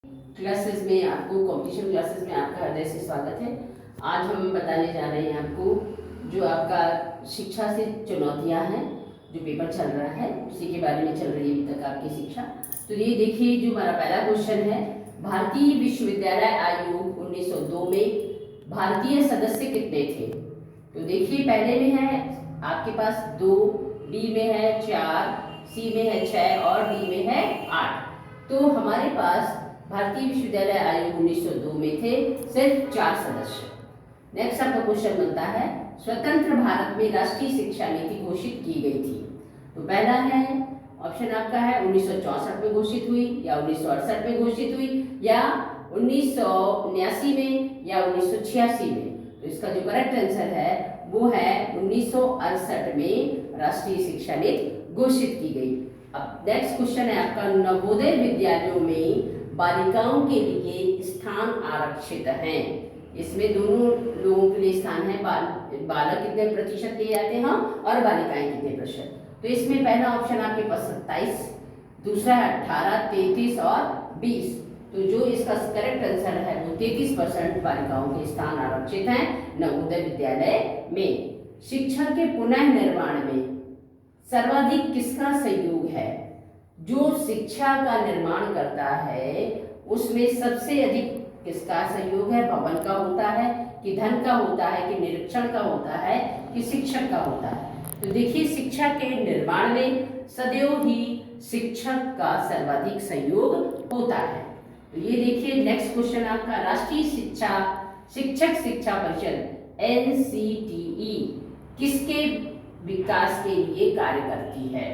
Classes में आपको competition classes में आपका हृदय से स्वागत है। आज हम बताने जा रहे हैं आपको जो आपका शिक्षा से चुनौतियां हैं, जो पेपर चल रहा है उसी के बारे में चल रही है अभी तक आपकी शिक्षा। तो ये देखिए, जो हमारा पहला क्वेश्चन है, भारतीय विश्वविद्यालय आयोग 1902 में भारतीय सदस्य कितने थे? तो देखिए, पहले में है आपके पास 2, डी में है 4, सी में है 6 और डी में है 8। तो हमारे पास भारतीय विश्वविद्यालय आयोग 1902 में थे सिर्फ 4 सदस्य। नेक्स्ट आपका क्वेश्चन बनता है, स्वतंत्र भारत में राष्ट्रीय शिक्षा नीति घोषित की गई थी। तो पहला है ऑप्शन आपका है 1964 में घोषित हुई, या 1968 में घोषित हुई, या 1979 में, या 1986 में। तो इसका जो करेक्ट आंसर है वो है 1968 में राष्ट्रीय शिक्षा नीति घोषित की गई। अब नेक्स्ट क्वेश्चन है आपका, नवोदय विद्यालयों में बालिकाओं के लिए स्थान आरक्षित हैं। इसमें दोनों लोगों के लिए स्थान है। बालक कितने प्रतिशत लिए जाते हैं और बालिकाएं कितने प्रतिशत? तो इसमें पहला ऑप्शन आपके पास 27, दूसरा है 18, 33 और 20। तो जो इसका करेक्ट आंसर है वो 33% बालिकाओं के स्थान आरक्षित हैं नवोदय विद्यालय में। शिक्षा के पुनः निर्माण में सर्वाधिक किसका सहयोग है? जो शिक्षा का निर्माण करता है उसमें सबसे अधिक किसका सहयोग है? भवन का होता है कि धन का होता है कि निरीक्षण का होता है कि शिक्षक का होता है? तो देखिए, शिक्षा के निर्माण में सदैव ही शिक्षक का सर्वाधिक सहयोग होता है। तो ये देखिए, नेक्स्ट क्वेश्चन आपका, राष्ट्रीय शिक्षक शिक्षा परिषद NCTE किसके विकास के लिए कार्य करती है?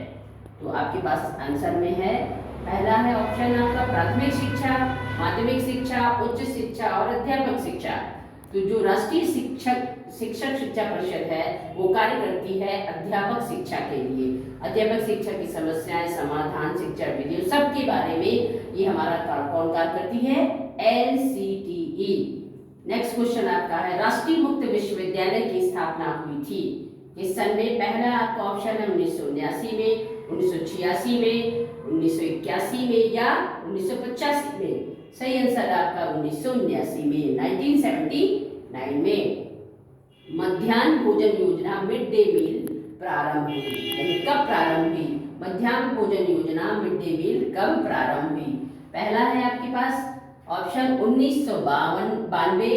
तो आपके पास आंसर में है, पहला है ऑप्शन आपका प्राथमिक शिक्षा, माध्यमिक शिक्षा, उच्च शिक्षा और अध्यापक शिक्षा। तो जो राष्ट्रीय शिक्षक शिक्षा परिषद है वो कार्य करती है अध्यापक शिक्षा के लिए। अध्यापक शिक्षा की समस्याएं, समाधान, शिक्षा विधियों सब के बारे में ये हमारा कौन कार्य करती है? NCTE। नेक्स्ट क्वेश्चन आपका है, राष्ट्रीय मुक्त विश्वविद्यालय की स्थापना हुई थी इस सन में? पहला आपका ऑप्शन है 1979 में, 1986 में, 1981 में या 1985 में। सही आंसर आपका 1979 में, 1979 में। मध्याह्न भोजन योजना मिड डे मील प्रारंभ हुई, यानी कब प्रारंभ हुई? मध्याह्न भोजन योजना मिड डे मील कब प्रारंभ हुई? पहला है आपके पास ऑप्शन 1992,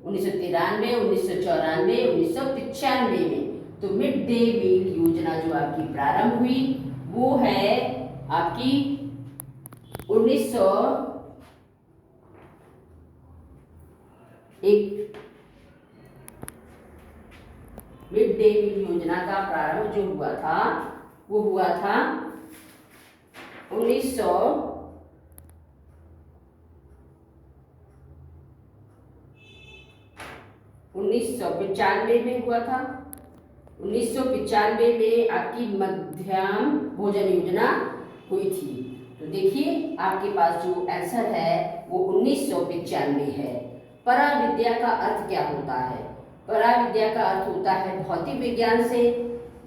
1993, 1994, 1995 में। तो मिड डे मील योजना जो आपकी प्रारंभ हुई वो है आपकी 1901। मिड डे मील योजना का प्रारंभ जो हुआ था वो हुआ था 1995 में हुआ था। 1995 में आपकी मध्याह्न भोजन योजना हुई थी। तो देखिए, आपके पास जो आंसर है वो 1995 है। पराविद्या का अर्थ क्या होता है? पराविद्या का अर्थ होता है भौतिक विज्ञान से,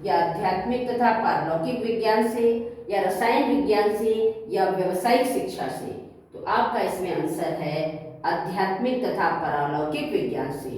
या आध्यात्मिक तथा पारलौकिक विज्ञान से, या रसायन विज्ञान से, या व्यावसायिक शिक्षा से। तो आपका इसमें आंसर है आध्यात्मिक तथा पारलौकिक विज्ञान से।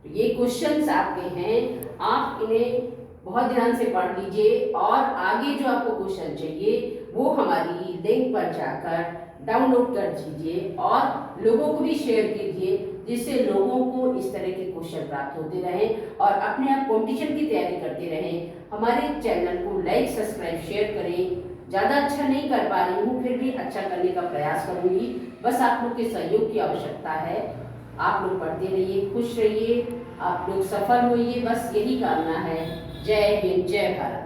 तो ये क्वेश्चंस आपके हैं, आप इन्हें बहुत ध्यान से पढ़ लीजिए और आगे जो आपको क्वेश्चन चाहिए वो हमारी लिंक पर जाकर डाउनलोड कर दीजिए और लोगों को भी शेयर कीजिए, जिससे लोगों को इस तरह के क्वेश्चन प्राप्त होते रहें और अपने आप कंपटीशन की तैयारी करते रहें। हमारे चैनल को लाइक, सब्सक्राइब, शेयर करें। ज़्यादा अच्छा नहीं कर पा रही हूँ, फिर भी अच्छा करने का प्रयास करूँगी। बस आप लोग के सहयोग की आवश्यकता है। आप लोग पढ़ते रहिए, खुश रहिए, आप लोग सफल होइए, बस यही कामना है। जय हिंद, जय भारत।